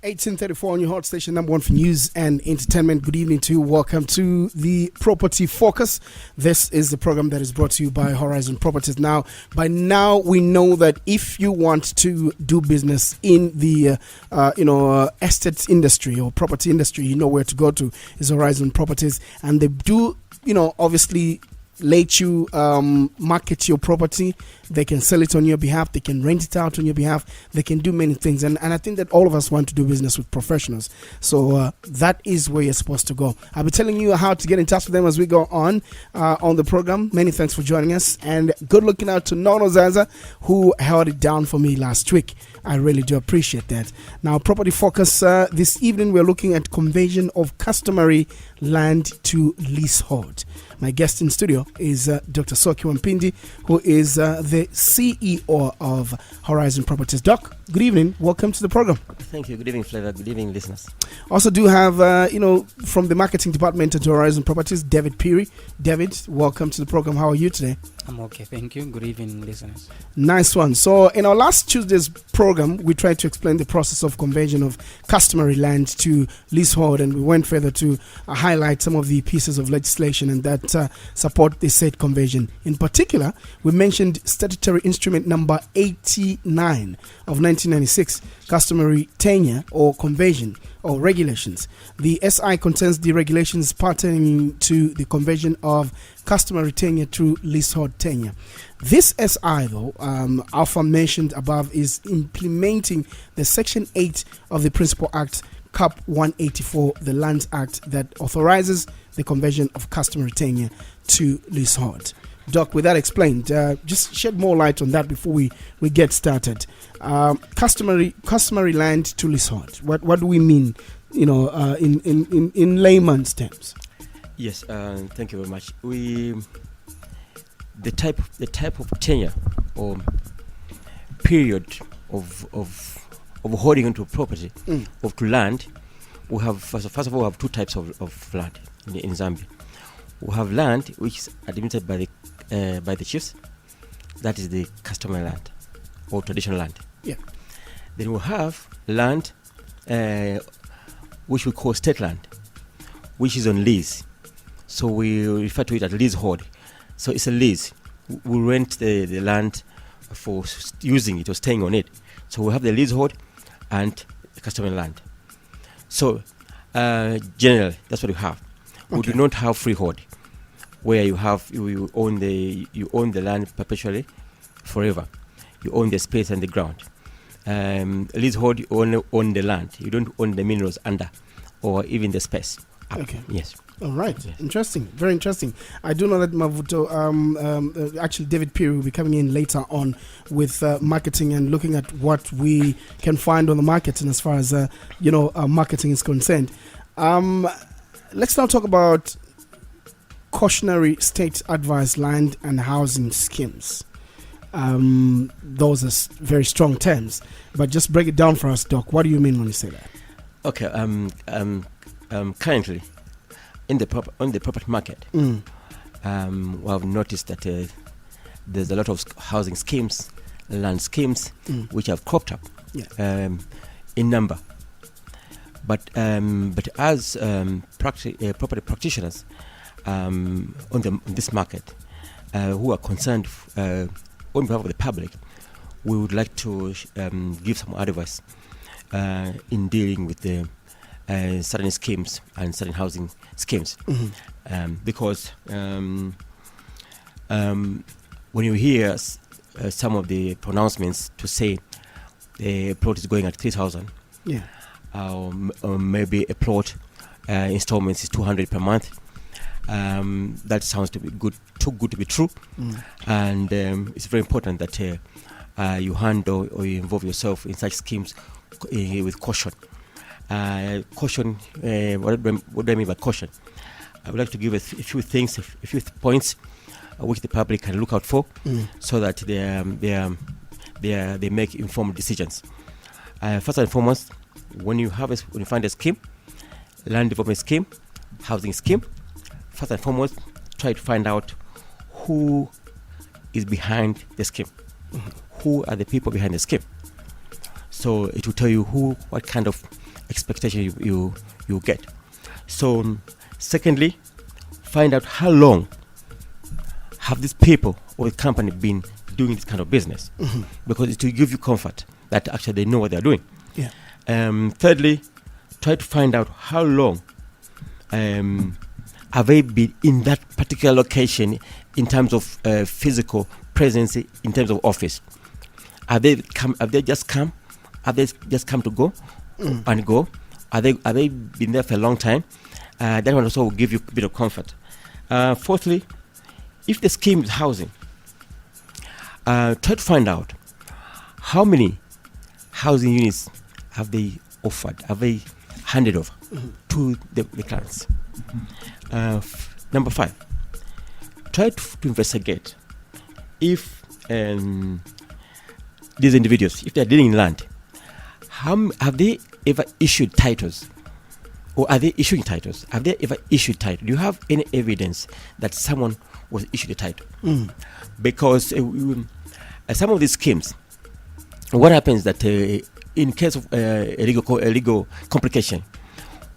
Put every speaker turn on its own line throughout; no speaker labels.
1834 on your hot station, number one for news and entertainment. Good evening to you. Welcome to the Property Focus. This is the program that is brought to you by Horizon Properties. Now, by now, we know that if you want to do business in the, estate industry or property industry, you know where to go to is Horizon Properties. And they do, obviously let you market your property. They can sell it on your behalf. They can rent it out on your behalf. They can do many things. And I think that all of us want to do business with professionals. So that is where you're supposed to go. I'll be telling you how to get in touch with them as we go on the program. Many thanks for joining us. And good looking out to Nono Zaza, who held it down for me last week. I really do appreciate that. Now, Property Focus, this evening we're looking at conversion of customary land to leasehold. My guest in studio is Dr. Soki Wampindi, who is the CEO of Horizon Properties. Doc, good evening. Welcome to the program.
Thank you. Good evening, Flavor. Good evening, listeners.
Also do have, from the marketing department at Horizon Properties, David Peary. David, welcome to the program. How are you today?
I'm okay. Thank you. Good evening, listeners.
Nice one. So in our last Tuesday's program, we tried to explain the process of conversion of customary land to leasehold, and we went further to highlight some of the pieces of legislation and that support the said conversion. In particular, we mentioned statutory instrument number 89 of 1996, customary tenure or conversion or regulations. The SI contains the regulations pertaining to the conversion of customary tenure to leasehold tenure. This SI, though, Alpha mentioned above, is implementing the Section 8 of the Principal Act, Cap 184, the Lands Act, that authorizes the conversion of customary tenure to leasehold. Doc, with that explained, just shed more light on that before we get started. Customary land to leasehold. What do we mean, in layman's terms?
Yes, thank you very much. The type of tenure or period of holding onto property of land, we have first of all we have two types of land in Zambia. We have land which is administered by the chiefs. That is the customary land or traditional land.
Yeah.
Then we have land which we call state land, which is on lease. So we refer to it as leasehold. So it's a lease. We rent the land for using it or staying on it. So we have the leasehold and the customary land. So generally, that's what we have. Okay. We do not have freehold, where you own the land perpetually, forever. You own the space and the ground. Leasehold, you only own the land. You don't own the minerals under, or even the space.
Okay.
Yes.
All right.
Yes.
Interesting. Very interesting. I do know that Mavuto, actually David Peary will be coming in later on with marketing and looking at what we can find on the market, and as far as marketing is concerned. Let's now talk about cautionary state advised land and housing schemes. Those are very strong terms, but just break it down for us, Doc. What do you mean when you say that?
Okay. Currently, on the property market, we have noticed that there's a lot of housing schemes, land schemes, which have cropped up in number. But as property practitioners on this market who are concerned on behalf of the public, we would like to give some advice in dealing with the certain schemes and certain housing schemes, because when you hear some of the pronouncements to say a plot is going at 3,000, or maybe a plot installments is 200 per month, that sounds to be too good to be true, and it's very important that you handle or you involve yourself in such schemes with caution. Caution. What do I mean by caution? I would like to give a few things, a few points, which the public can look out for, so that they make informed decisions. First and foremost, when you find a scheme, land development scheme, housing scheme, first and foremost, try to find out who is behind the scheme. Who are the people behind the scheme? So it will tell you what kind of expectation you get. So, secondly, find out how long have these people or the company been doing this kind of business, because it will give you comfort that actually they know what they're doing.
Yeah.
Thirdly, try to find out how long have they been in that particular location in terms of physical presence, in terms of office. Have they just come? Have they just come to go and go? Are they been there for a long time? That one also will give you a bit of comfort. Fourthly, if the scheme is housing, try to find out how many housing units have they offered, have they handed over to the clients. Number 5, try to investigate if these individuals, if they're dealing in land, have they ever issued titles? Or are they issuing titles? Have they ever issued titles? Do you have any evidence that someone was issued a title? Because some of these schemes, what happens that in case of a legal complication,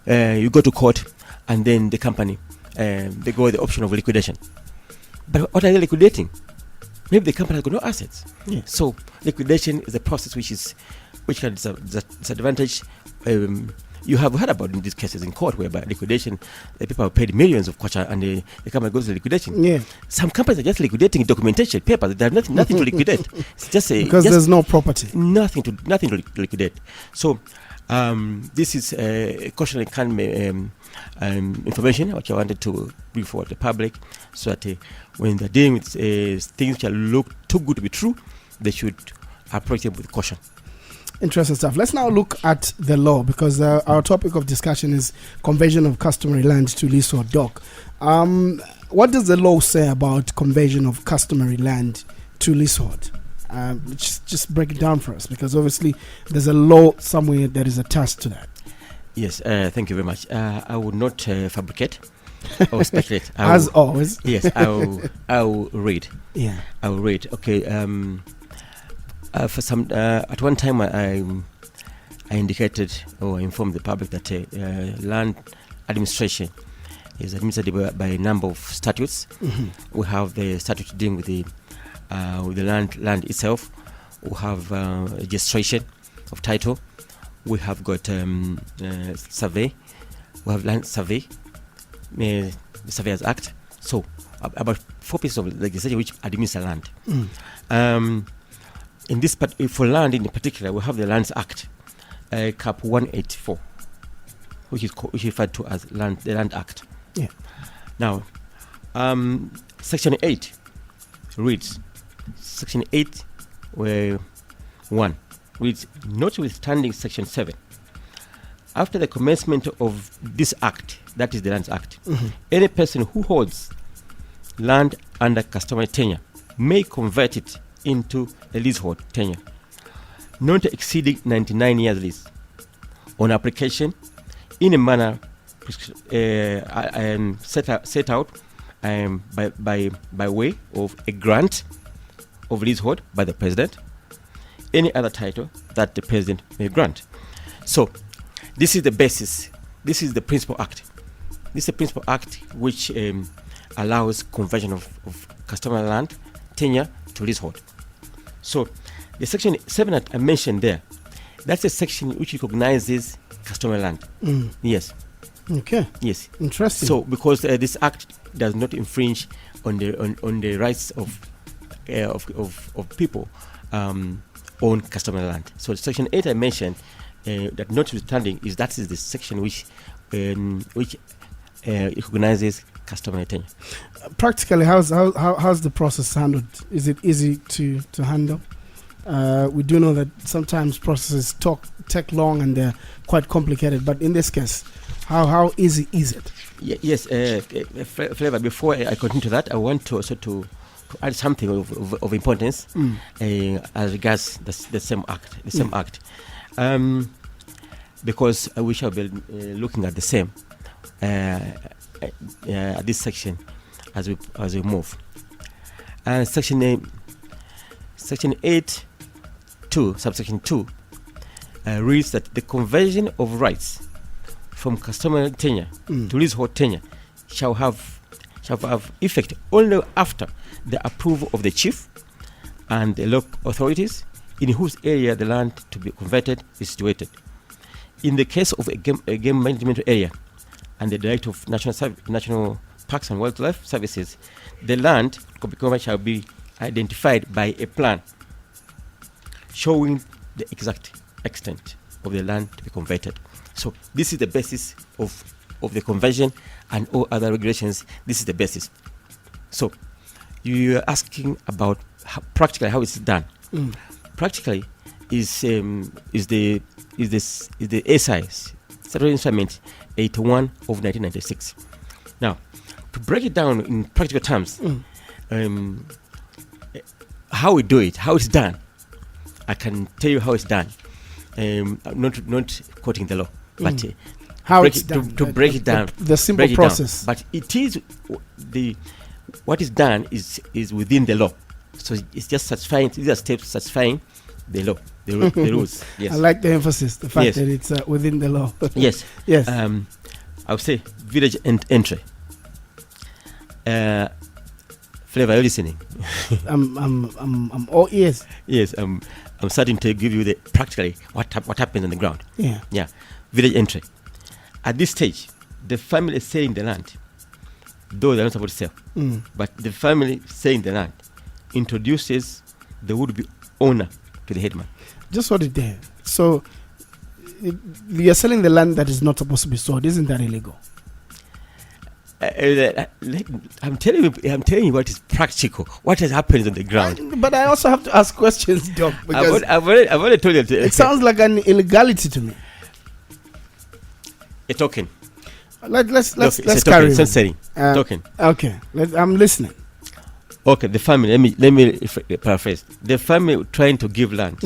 you go to court and then the company, they go with the option of liquidation. But what are they liquidating? Maybe the company has got no assets.
Yeah.
So liquidation is a process which can disadvantage. You have heard about in these cases in court whereby liquidation, the people have paid millions of kwacha and the company goes to liquidation.
Yeah.
Some companies are just liquidating documentation papers. They have nothing to liquidate. It's just
because there's no property.
Nothing to liquidate. So this is a cautionary kind of information which I wanted to bring forward to the public, so that when they're dealing with things which look too good to be true, they should approach them with caution.
Interesting stuff. Let's now look at the law, because our topic of discussion is conversion of customary land to lease or dock. What does the law say about conversion of customary land to leasehold? Just break it down for us, because obviously there's a law somewhere that is attached to that.
Yes, thank you very much. I would not fabricate or speculate.
As always.
Yes, I will read.
Yeah.
I will read. Okay. For some, at one time I indicated or informed the public that land administration is administered by a number of statutes. We have the statute dealing with the land itself. We have registration of title. We have got survey. We have land survey, the Surveyors Act. So about 4 pieces of legislation which administer land. In this for land in particular, we have the Lands Act, Cap 184, which is referred to as the Land Act.
Yeah.
Now, Section 8 reads, Section 8, 1 reads, notwithstanding Section 7, after the commencement of this Act, that is the Lands Act, any person who holds land under customary tenure may convert it into a leasehold tenure, not exceeding 99 years lease, on application in a manner set out by way of a grant of leasehold by the President, any other title that the President may grant. So this is the basis. This is the Principal Act. This is the Principal Act which allows conversion of customary land tenure to leasehold. So the Section 7 that I mentioned there, that's a section which recognizes customary land. Yes.
Okay.
Yes.
Interesting.
So because this act does not infringe on the rights of people own customary land. So Section 8 I mentioned, that notwithstanding, is the section which recognizes customary tenure.
Practically, how's the process handled? Is it easy to handle? We do know that sometimes processes take long and they're quite complicated, but in this case, how easy is it?
Yes, Flavor, before I continue to that, I want to also to add something of importance as regards the same act. Because we shall be looking at the same at this section as we move. Section 8, 2, subsection 2, reads that the conversion of rights from customary tenure to leasehold tenure shall have effect only after the approval of the chief and the local authorities in whose area the land to be converted is situated. In the case of a game management area and the Director of National Parks and Wildlife Services, the land to be converted shall be identified by a plan showing the exact extent of the land to be converted. So this is the basis of the conversion and all other regulations. This is the basis. So you are asking about practically how it's done. Practically is the SI Statutory Instrument 81 of 1996. Now, to break it down in practical terms, how we do it, how it's done, I can tell you how it's done. Not quoting the law, but
how
break
it's
it,
done.
to break it down.
The simple
break it down.
process.
But it is what is done is within the law. So it's just satisfying. These are steps satisfying the law, the rules. Yes.
I like the emphasis, the fact
Yes.
that it's within the law.
Yes.
Yes.
I would say village entry. Flavor, are you listening?
I'm all ears.
Yes. I'm starting to give you the practically what happens on the ground.
Yeah.
Yeah. Village entry. At this stage, the family is selling the land, though they're not supposed to sell. But the family selling the land introduces the would-be owner to the headman.
Just hold it there. So you're selling the land that is not supposed to be sold. Isn't that illegal?
I'm telling you what is practical. What has happened on the ground.
But I also have to ask questions, Doc, because
I've already told you.
it sounds like an illegality to me.
A token.
Let's
It's a
carry
token.
on.
Token.
Okay, I'm listening.
Okay, the family. Let me paraphrase. The family trying to give land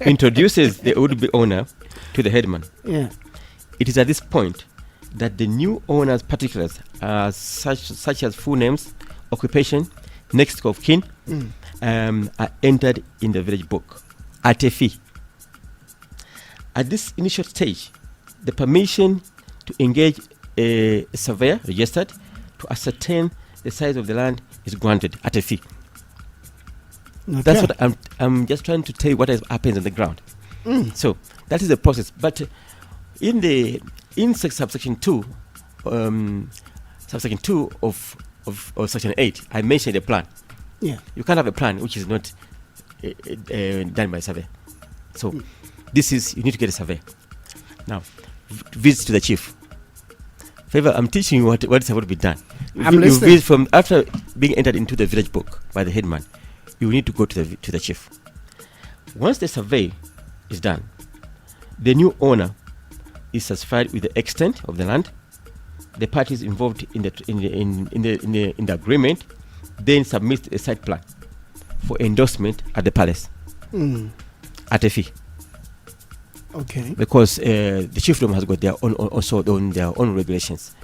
introduces the would-be owner to the headman.
Yeah.
It is at this point that the new owner's particulars, such as full names, occupation, next of kin, are entered in the village book at a fee. At this initial stage, the permission to engage a surveyor registered to ascertain the size of the land is granted at a fee.
Okay.
That's what I'm just trying to tell you what happens on the ground. So that is the process. But in subsection 2, of section 8, I mentioned a plan.
Yeah.
You can't have a plan which is not done by a survey. So this is, you need to get a survey. Now, visit to the chief. Favor, I'm teaching you what is supposed to be done.
I'm
you
listening.
visit from after being entered into the village book by the headman, you need to go to the chief. Once the survey is done, the new owner is satisfied with the extent of the land. The parties involved in the agreement then submit a site plan for endorsement at the palace at a fee.
Okay.
Because the chiefdom has got their own regulations.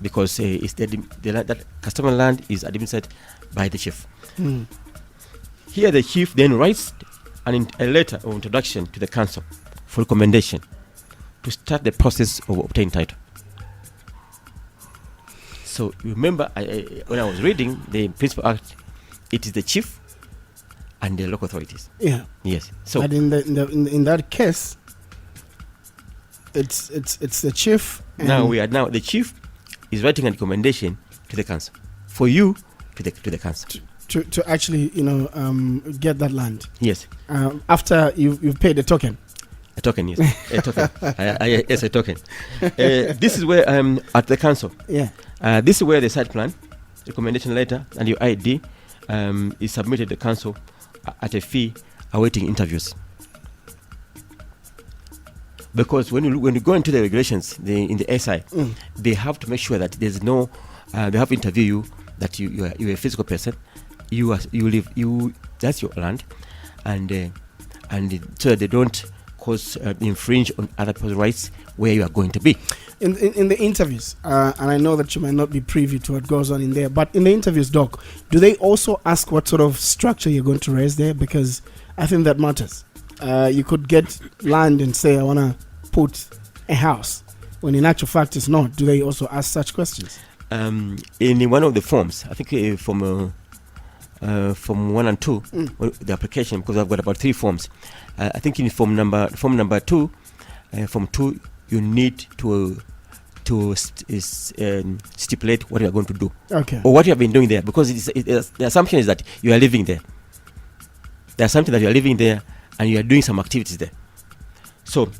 Because it's the land, that customer land is administered by the chief. Here, the chief then writes a letter of introduction to the council for recommendation to start the process of obtaining title. So you remember, when I was reading the Principal Act, it is the chief and the local authorities.
Yeah.
Yes. So
But in that case, it's the chief. And
now the chief is writing a recommendation to the council for you to the council
to actually get that land.
Yes.
After you've paid the token.
A token, yes. A token. Yes, a token. This is where at the council.
Yeah.
This is where the site plan, recommendation letter, and your ID is submitted to the council at a fee, awaiting interviews. Because when you go into the regulations in the SI, they have to make sure that there's no. They have to interview you that you're a physical person. You live. That's your land, and so they don't infringe on other people's rights where you are going to be.
In the interviews, and I know that you might not be privy to what goes on in there, but in the interviews, Doc, do they also ask what sort of structure you're going to raise there? Because I think that matters. you could get land and say, I want to put a house, when in actual fact it's not. Do they also ask such questions?
In one of the forms, I think from 1 and 2, the application, because I've got about 3 forms. I think in form number 2, form 2, you need to stipulate what you are going to do, or what you have been doing there, because the assumption is that you are living there. The assumption that you are living there and you are doing some activities there. So,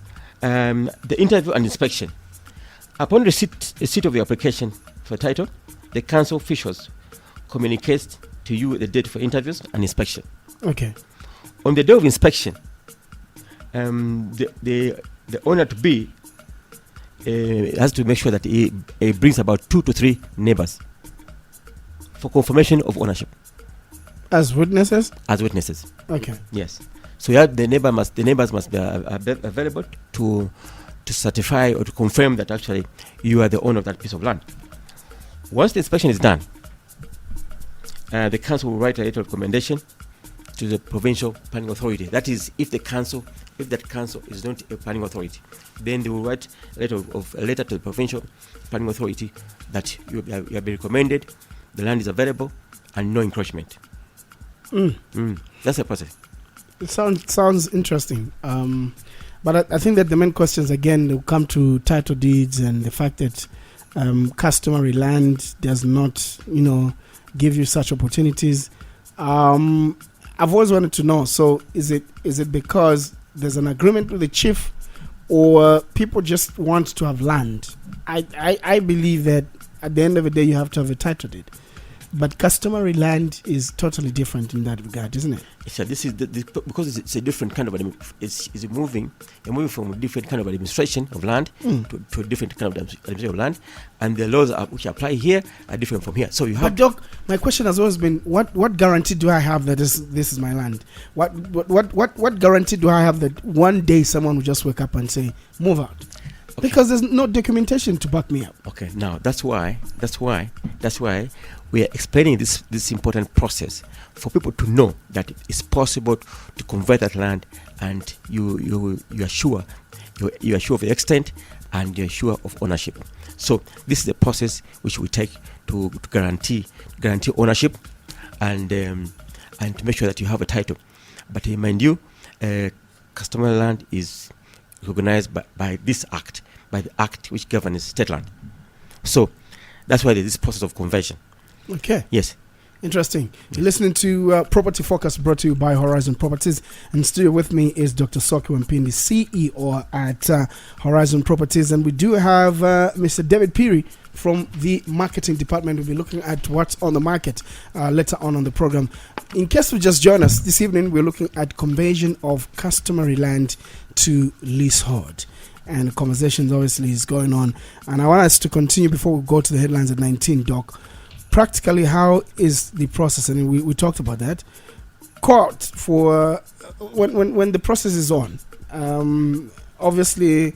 the interview and inspection. Upon receipt of your application for title, the council officials communicate to you the date for interviews and inspection.
Okay.
On the day of inspection, the owner to be has to make sure that he brings about 2 to 3 neighbors for confirmation of ownership.
As witnesses?
As witnesses.
Okay.
Yes. So the neighbors must be available to certify or to confirm that actually you are the owner of that piece of land. Once the inspection is done, the council will write a letter of recommendation to the provincial planning authority. That is, if that council is not a planning authority, then they will write a letter to the provincial planning authority that you have been recommended, the land is available, and no encroachment. That's the process.
It sounds interesting. But I think that the main questions again will come to title deeds and the fact that customary land does not, give you such opportunities. I've always wanted to know. So is it because there's an agreement with the chief, or people just want to have land? I believe that at the end of the day you have to have a title deed. But customary land is totally different in that regard, isn't it?
So this is because it's a different kind of it's moving from a different kind of administration of land to a different kind of administration of land, and the laws which apply here are different from here. So you have.
But Doc, my question has always been, what guarantee do I have that this is my land? What guarantee do I have that one day someone will just wake up and say move out? Okay. Because there's no documentation to back me up.
Okay, now that's why we are explaining this important process for people to know that it's possible to convert that land, and you are sure of the extent, and you're sure of ownership. So this is the process which we take to guarantee ownership and to make sure that you have a title. But mind you, customary land is recognized by this act, by the act which governs state land. So that's why there's this process of conversion.
Okay.
Yes.
Interesting. You're listening to Property Focus, brought to you by Horizon Properties. And still with me is Dr. Soki Wampindi, CEO at Horizon Properties. And we do have Mr. David Peary from the marketing department. We'll be looking at what's on the market later on the program. In case you just joined us this evening, we're looking at conversion of customary land to leasehold. And the conversation obviously is going on. And I want us to continue before we go to the headlines at 19, Doc. Practically, how is the process? And we talked about that. Court for when the process is on. Obviously,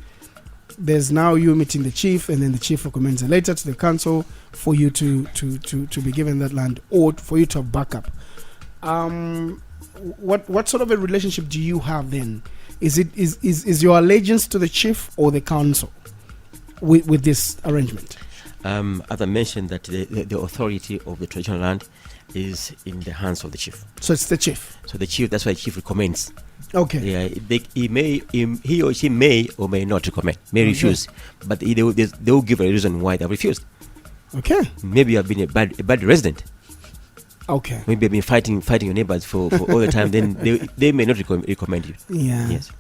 there's now you meeting the chief, and then the chief recommends a letter to the council for you to be given that land, or for you to have backup. What sort of a relationship do you have then? Is your allegiance to the chief or the council with this arrangement?
As I mentioned, that the authority of the traditional land is in the hands of the chief.
So it's the chief.
So the chief, that's why the chief recommends.
Okay.
Yeah, he or she may or may not recommend, may refuse, but they will give a reason why they have refused.
Okay.
Maybe you have been a bad resident.
Okay.
Maybe you've been fighting your neighbors for all the time. Then they may not recommend you.
Yeah.
Yes.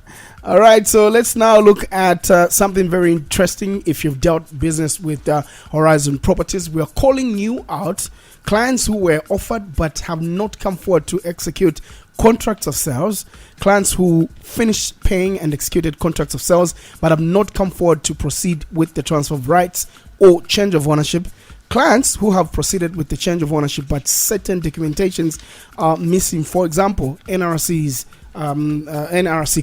All right. So let's now look at something very interesting. If you've dealt business with Horizon Properties, we are calling you out. Clients who were offered but have not come forward to execute contracts of sales. Clients who finished paying and executed contracts of sales but have not come forward to proceed with the transfer of rights or change of ownership. Clients who have proceeded with the change of ownership but certain documentations are missing, for example, NRC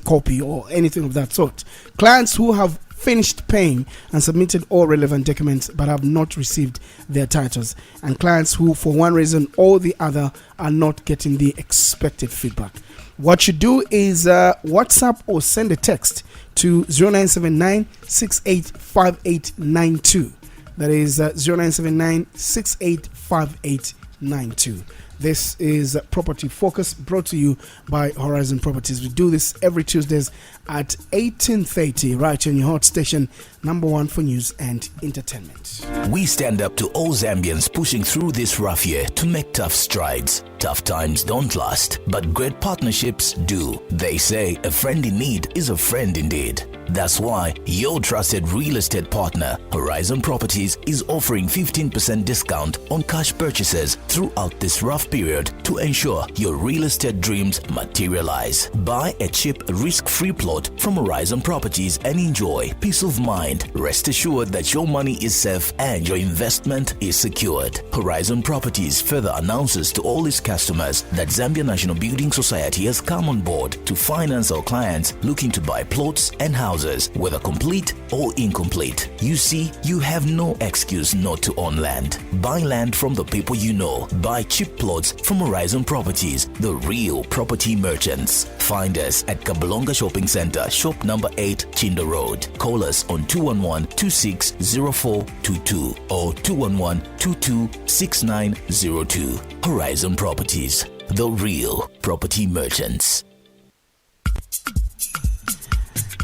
copy or anything of that sort. Clients who have finished paying and submitted all relevant documents but have not received their titles, and clients who, for one reason or the other, are not getting the expected feedback. What you do is WhatsApp or send a text to 0979 685892. That is 0979 685892. This is Property Focus, brought to you by Horizon Properties. We do this every Tuesdays at 18:30, right on your hot station, number one for news and entertainment.
We stand up to all Zambians pushing through this rough year to make tough strides. Tough times don't last, but great partnerships do. They say a friend in need is a friend indeed. That's why your trusted real estate partner, Horizon Properties, is offering 15% discount on cash purchases throughout this rough period to ensure your real estate dreams materialize. Buy a cheap, risk-free plot from Horizon Properties and enjoy peace of mind. Rest assured that your money is safe and your investment is secured. Horizon Properties further announces to all its customers that Zambia National Building Society has come on board to finance our clients looking to buy plots and houses, whether complete or incomplete. You see, you have no excuse not to own land. Buy land from the people you know. Buy cheap plots from Horizon Properties, the real property merchants. Find us at Kabalonga Shopping Center, shop number 8, Chindo Road. Call us on 211-260422 or 211-226902. Horizon Properties, the real property merchants.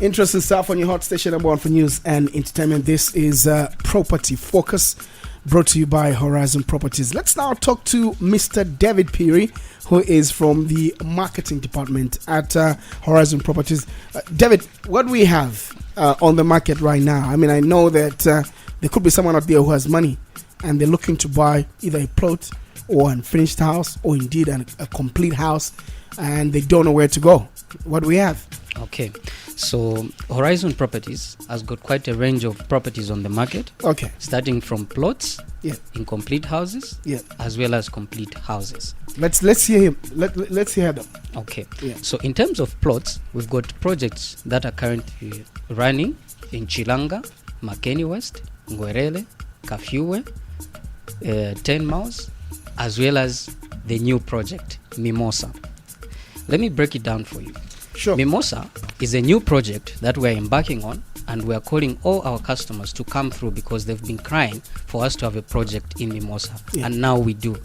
Interesting stuff on your hot station, number one for news and entertainment. This is Property Focus, brought to you by Horizon Properties. Let's now talk to Mr. David Peary, who is from the marketing department at Horizon Properties. David, what do we have on the market right now? I mean, I know that there could be someone out there who has money and they're looking to buy either a plot or an finished house or indeed a complete house, and they don't know where to go. What do we have?
Okay, so Horizon Properties has got quite a range of properties on the market.
Okay.
Starting from plots,
Yeah.
incomplete houses,
Yeah.
as well as complete houses.
Let's hear him. Let's hear them.
Okay.
Yeah.
So in terms of plots, we've got projects that are currently running in Chilanga, Makeni West, Ngwerele, Kafue, 10 Miles, as well as the new project, Mimosa. Let me break it down for you.
Sure.
Mimosa is a new project that we're embarking on, and we're calling all our customers to come through because they've been crying for us to have a project in Mimosa.
Yeah.
And now we do.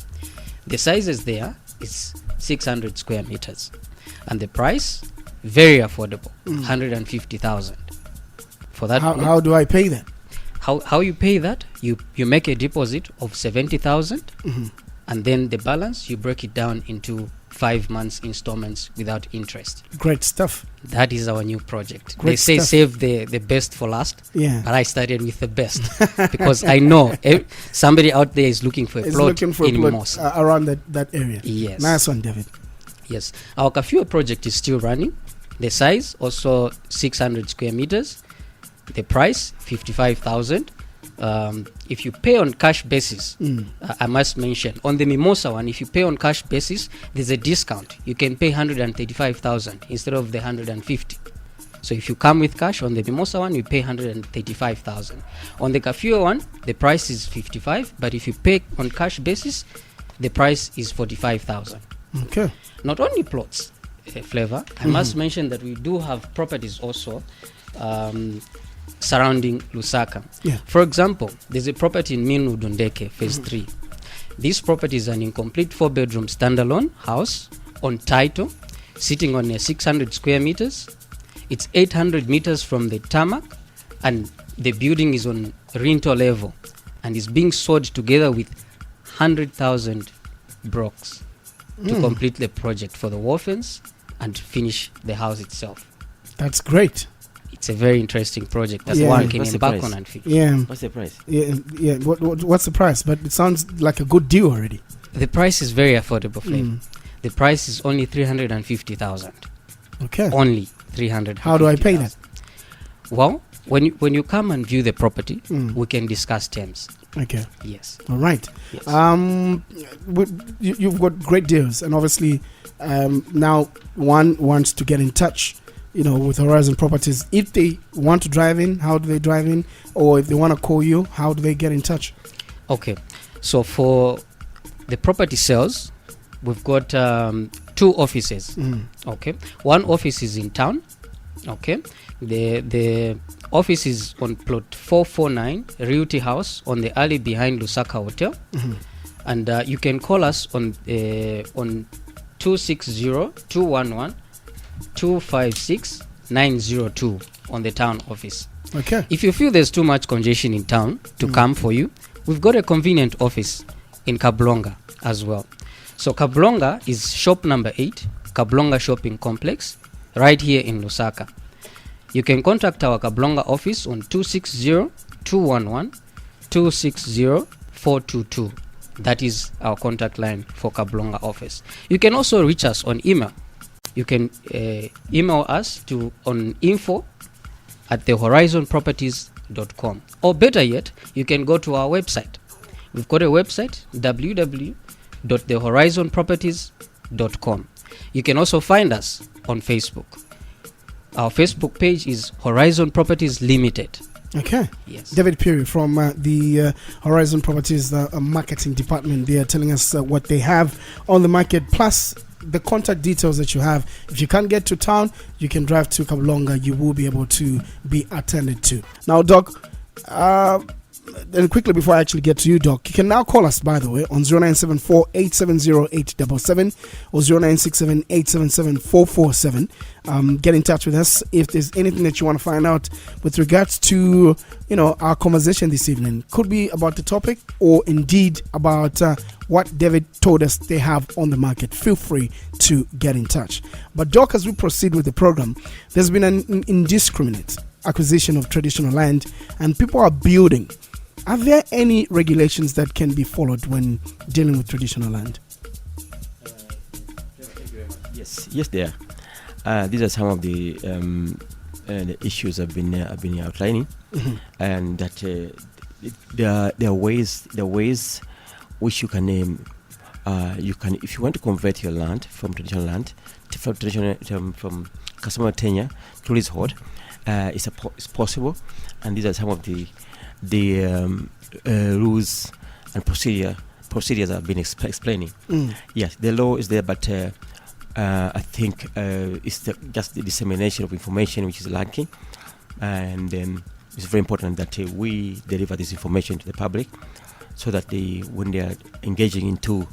The sizes there is 600 square meters, and the price, very affordable, 150,000 for that.
How do I pay that?
How you pay that? You make a deposit of 70,000, and then the balance you break it down into 5 months installments without interest.
Great stuff.
That is our new project.
Great
they say
stuff.
save the best for last,
Yeah.
but I started with the best because I know somebody out there is looking for a
It's
plot
looking for a
in
plot
Mimosa.
around that area.
Yes.
Nice one, David.
Yes, our Kafue project is still running. The size also 600 square meters. The price 55,000. If you pay on cash basis, I must mention on the Mimosa one, if you pay on cash basis, there's a discount. You can pay 135,000 instead of the 150. So if you come with cash on the Mimosa one, you pay 135,000. On the Kafue one, the price is 55, but if you pay on cash basis, the price is 45,000.
Okay.
Not only plots, Flavor, I must mention that we do have properties also surrounding Lusaka.
Yeah.
For example, there's a property in Minu Dundeke, phase 3. This property is an incomplete 4-bedroom standalone house on title, sitting on a 600 square meters. It's 800 meters from the tarmac, and the building is on rental level and is being sold together with 100,000 brocks to complete the project for the orphans and finish the house itself.
That's great.
It's a very interesting project. That's
Yeah.
one can
What's the
embark
price?
on and finish.
Yeah.
What's the price?
Yeah. What's the price? But it sounds like a good deal already.
The price is very affordable, Flavor. The price is only 350,000.
Okay.
Only 350,000.
How do I pay that?
Well, when you come and view the property, we can discuss terms.
Okay.
Yes.
All right.
Yes.
You've got great deals, and obviously now one wants to get in touch with Horizon Properties. If they want to drive in, how do they drive in? Or if they want to call you, how do they get in touch?
Okay, so for the property sales, we've got 2 offices. Okay, one office is in town. Okay, the office is on plot 449 Realty House on the alley behind Lusaka Hotel. And you can call us on 260-211-256-902 on the town office.
Okay.
If you feel there's too much congestion in town to come for you, we've got a convenient office in Kablonga as well. So Kablonga is shop number 8, Kablonga Shopping Complex, right here in Lusaka. You can contact our Kablonga office on 260-211-260-422. That is our contact line for Kablonga office. You can also reach us on email. You can email us on info@thehorizonproperties.com, or better yet, you can go to our website. We've got a website, www.thehorizonproperties.com. You can also find us on Facebook. Our Facebook page is Horizon Properties Limited.
Okay.
Yes.
David Perry from the Horizon Properties marketing department. They are telling us what they have on the market, plus the contact details that you have. If you can't get to town, you can drive to Kablonga. You will be able to be attended to. Now, Doc, then quickly before I actually get to you, Doc, you can now call us, by the way, on 0974-870-877 or 0967-877-447. Get in touch with us if there's anything that you want to find out with regards to, our conversation this evening. Could be about the topic or indeed about what David told us they have on the market. Feel free to get in touch. But Doc, as we proceed with the program, there's been an indiscriminate acquisition of traditional land and people are building. Are there any regulations that can be followed when dealing with traditional land?
Yes, there are. These are some of the issues I've been outlining, and that there are ways which you can if you want to convert your land from traditional land from customary tenure to leasehold, it's possible, and these are some of the rules and procedures I've been explaining. Yes, the law is there, but I think it's just the dissemination of information which is lacking, and it's very important that we deliver this information to the public, so that when they are engaging into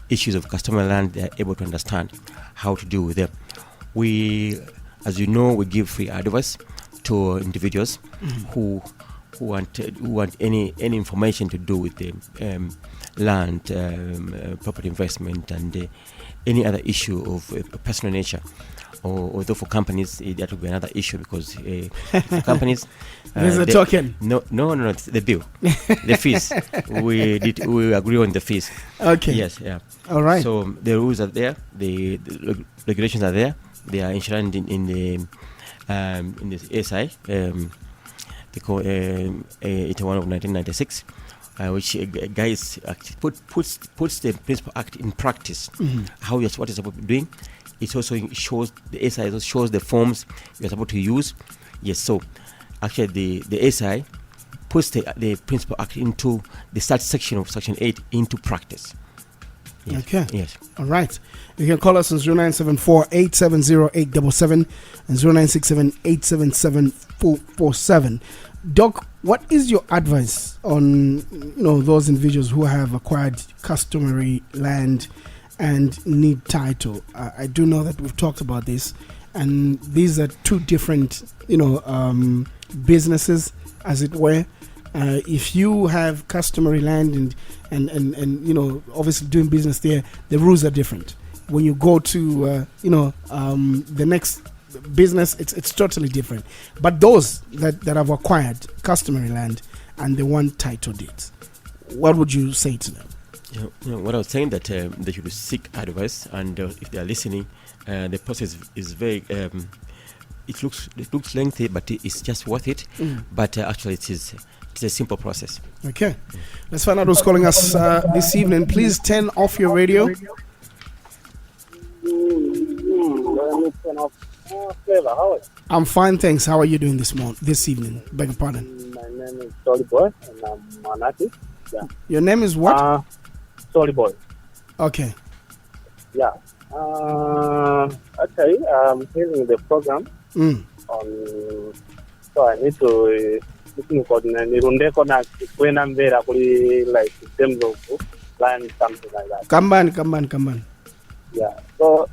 issues of customer land, they are able to understand how to deal with them. We, as you know, we give free advice to individuals who want any information to do with the land, property investment, and any other issue of personal nature. Although for companies that will be another issue, because for companies
there's a token.
No, it's the bill, the fees. We agree on the fees.
Okay.
Yes, yeah.
All right.
So the rules are there, the regulations are there. They are enshrined in the ASI. They call 81 of 1996, which guys puts the principal act in practice. What you're supposed to be doing. It also shows, the ASI also shows the forms you're supposed to use. Yes, so actually the ASI puts the principal act into the start section of section 8 into practice. Yes.
Okay.
Yes.
All right. You can call us on 0974-870-877 and 0967-877-447. Doc, what is your advice on those individuals who have acquired customary land and need title? I do know that we've talked about this, and these are two different businesses, as it were. If you have customary land and obviously doing business there, the rules are different. When you go to the next business, it's totally different. But those that have acquired customary land and they want title deeds, what would you say to them?
What I was saying, that they should seek advice, and if they are listening, the process is very. It looks lengthy, but it's just worth it. But actually, it's a simple process.
Okay, let's find out who's calling us this evening. Please turn off your radio.
Flavor, how are you?
I'm fine, thanks. How are you doing this evening? Beg your pardon.
My name is Solly Boy, and I'm an artist. Yeah.
Your name is what?
Solly Boy.
Okay.
Yeah. Actually, I'm hearing the program on. So I need to listen for the Nirundeko na when I'm there, actually, like in terms of land, something like that.
Come on.
Yeah. So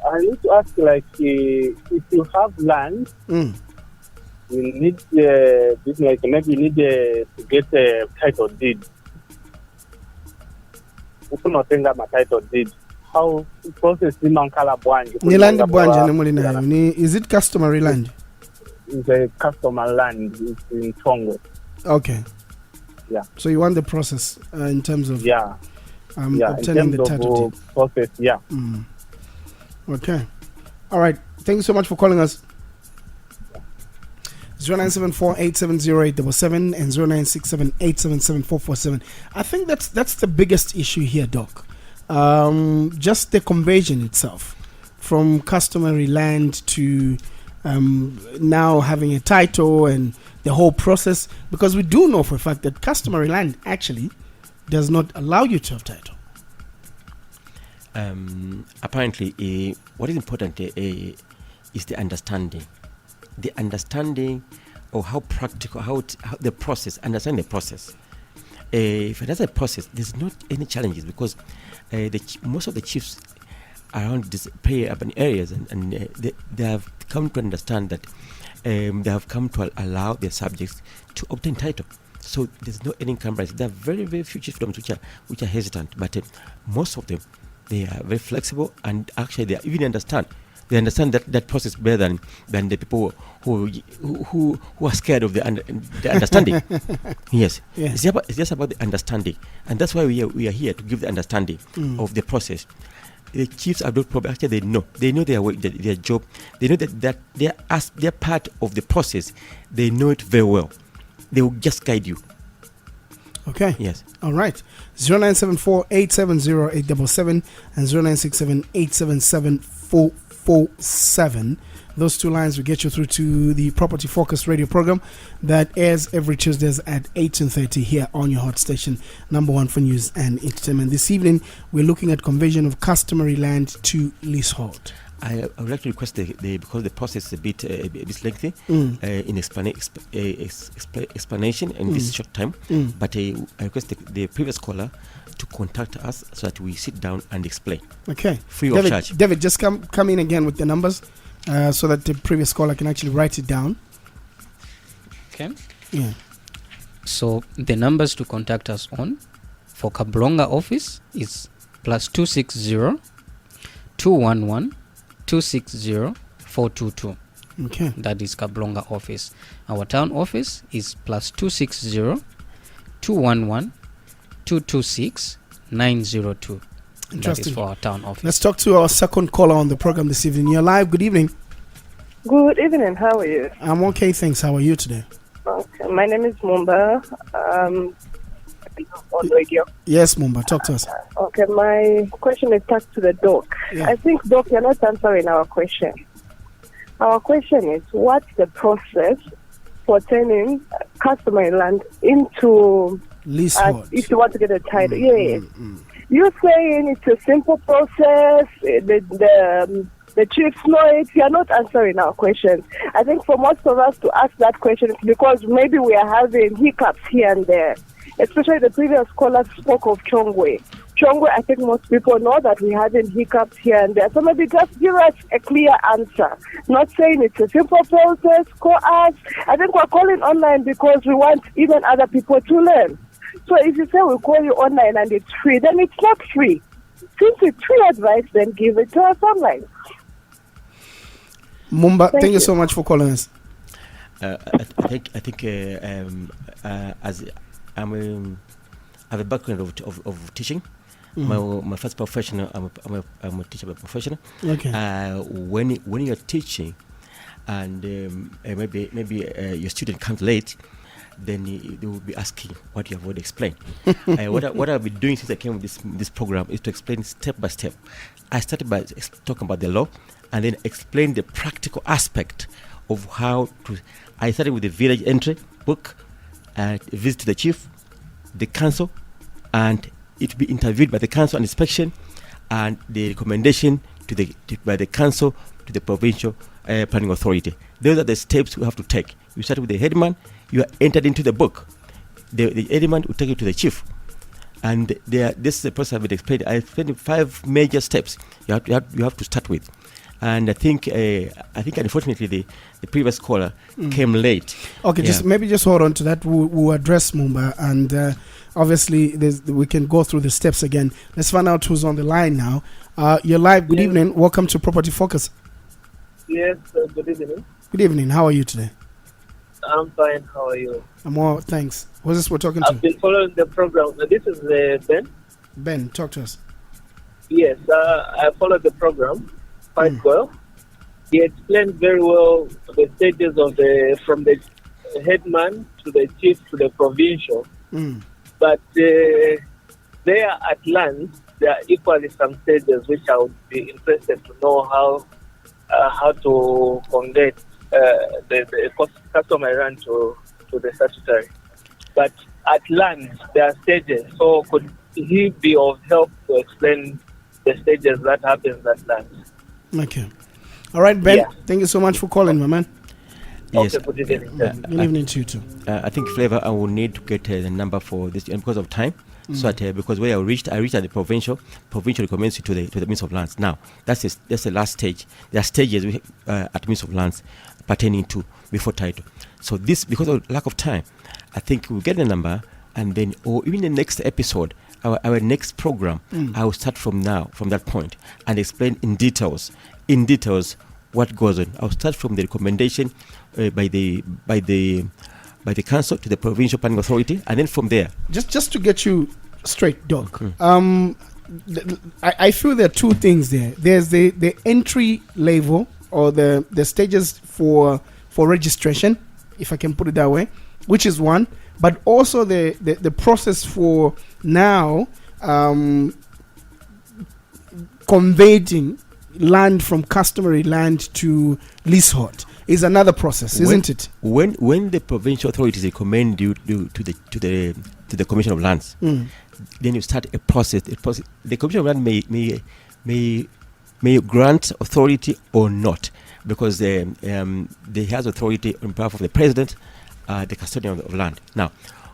I need to ask, like, if you have land, you need like maybe you need to get a title deed. Ukunotenga ma title deed. How process in Mankala Bwanji?
Niland Bwanja nemuli nayo. Is it customary land?
It's a customer land. It's in Tongo.
Okay.
Yeah.
So you want the process in terms of obtaining the title deed.
Process, yeah.
Okay. All right. Thank you so much for calling us. 0974-870-877 and 0967-877-447. I think that's the biggest issue here, Doc. Just the conversion itself from customary land to now having a title and the whole process, because we do know for a fact that customary land actually does not allow you to have title.
Apparently, what is important is the understanding. The understanding of how practical, how the process, understand the process. If it has a process, there's not any challenges, because most of the chiefs around these urban areas and they have come to understand that they have come to allow their subjects to obtain title. So there's no any encumbrance. There are very, very few chiefdoms which are hesitant, but most of them, they are very flexible, and actually they even understand. They understand that process better than the people who are scared of the understanding. Yes. Yeah. It's just about the understanding, and that's why we are here to give the understanding of the process. The chiefs are not problem. Actually, they know their work, their job. They know that they're part of the process. They know it very well. They will just guide you.
Okay.
Yes.
All right. 0974-870-877 and 0967-877-447. Those two lines will get you through to the Property Focus radio program that airs every Tuesdays at 18:30 here on your hot station, number one for news and entertainment. This evening, we're looking at conversion of customary land to leasehold.
I would like to request because the process is a bit lengthy in explanation in this short time, but I request the previous caller to contact us so that we sit down and explain.
Okay.
Free of charge.
David, just come in again with the numbers so that the previous caller can actually write it down.
Okay.
Yeah.
So the numbers to contact us on for Kablonga office is +260 211 260 422.
Okay.
That is Kablonga office. Our town office is +260 211 226 902. That is for our town office.
Let's talk to our second caller on the program this evening. You're live. Good evening.
Good evening. How are you?
I'm okay, thanks. How are you today?
Okay. My name is Mumba. On radio.
Yes, Mumba. Talk to us.
Okay. My question is tasked to the doc.
Yeah.
I think, Doc, you're not answering our question. Our question is, what's the process for turning customary land into
leasehold?
If you want to get a title. Yes. You're saying it's a simple process. The chiefs know it. You're not answering our question. I think for most of us to ask that question is because maybe we are having hiccups here and there. Especially the previous caller spoke of Chongwe. Chongwe, I think most people know that we're having hiccups here and there. So maybe just give us a clear answer. Not saying it's a simple process. Call us. I think we're calling online because we want even other people to learn. So if you say we'll call you online and it's free, then it's not free. Since it's free advice, then give it to us online.
Mumba, thank you so much for calling us.
I think as I have a background of teaching. My first profession, I'm a teacher by profession.
Okay.
When you're teaching, and maybe your student comes late, then they will be asking what you have already explained. What I've been doing since I came with this program is to explain step by step I started by talking about the law, and then explained the practical aspect of how to. I started with the village entry book, a visit to the chief, the council, and it be interviewed by the council on inspection, and the recommendation by the council to the provincial planning authority. Those are the steps we have to take. You start with the headman. You are entered into the book. The headman will take you to the chief, and this is the process I've been explained. I explained 5 major steps you have to start with. And I think unfortunately the previous caller came late.
Okay, just hold on to that. We'll address Mumba, and obviously we can go through the steps again. Let's find out who's on the line now. You're live. Good evening. Welcome to Property Focus.
Yes, good evening.
Good evening. How are you today?
I'm fine. How are you?
I'm well, thanks. Who's this we're talking to?
I've been following the program. This is Ben.
Ben, talk to us.
Yes, I followed the program quite well. He explained very well the stages of from the headman to the chief to the provincial. But there at land, there are equally some stages which I would be interested to know how to convey the customary land to the statutory. But at land, there are stages. So could he be of help to explain the stages that happens at land?
Okay. All right, Ben. Thank you so much for calling, my man.
Yes.
Okay, good evening.
Good evening to you too.
I think Flavor, I will need to get the number for this because of time. So that because where I reached at the provincial recommends you to the Minister of Lands. Now that's the last stage. There are stages at Minister of Lands pertaining to before title. So this, because of lack of time, I think we'll get the number, and then or even the next episode, our next program, I will start from that point and explain in details what goes on. I'll start from the recommendation by the council to the provincial planning authority, and then from there.
Just to get you straight, Doc. I feel there are 2 things there. There's the entry level or the stages for registration, if I can put it that way, which is one, but also the process for now converting land from customary land to leasehold is another process, isn't it?
When the provincial authorities recommend you to the Commission of Lands, then you start a process. The Commission of Lands may grant authority or not, because they has authority on behalf of the president, the custodian of land. Now,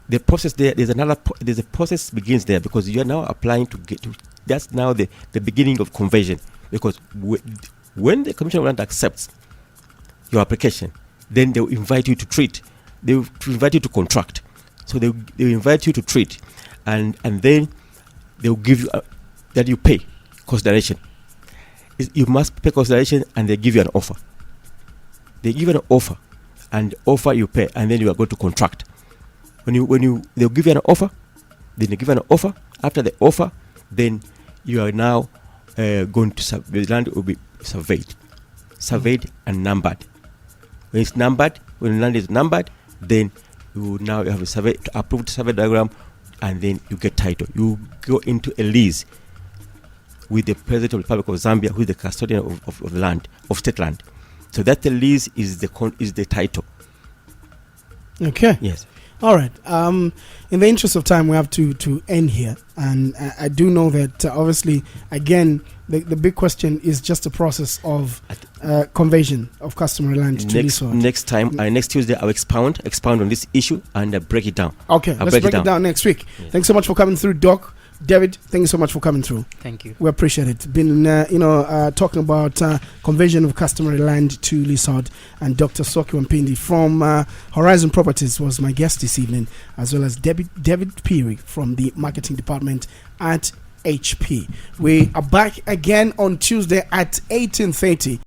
the process there's a process begins there, because you are now applying to get to. That's now the beginning of conversion, because when the Commission of Land accepts your application, then they will invite you to treat. They will invite you to contract. So they will invite you to treat, and then they will give you that you pay consideration. You must pay consideration, and they give you an offer. They give you an offer, and offer you pay, and then you are going to contract. They'll give you an offer, then they give you an offer. After the offer, then you are now going to the land will be surveyed and numbered. When it's numbered, when the land is numbered, then you have a approved survey diagram, and then you get title. You go into a lease with the President of the Republic of Zambia, who is the custodian of land, of state land. So that the lease is the title.
Okay.
Yes.
All right. In the interest of time, we have to end here, and I do know that obviously, again, the big question is just the process of conversion of customary land to leasehold.
Next time, next Tuesday, I'll expound on this issue and break it down.
Okay, let's break it down next week. Yeah. Thanks so much for coming through, Doc. David, thank you so much for coming through.
Thank you.
We appreciate it. Been talking about conversion of customary land to leasehold, and Dr. Soki Wampindi from Horizon Properties was my guest this evening, as well as David Peary from the marketing department at HP. We are back again on Tuesday at 18:30.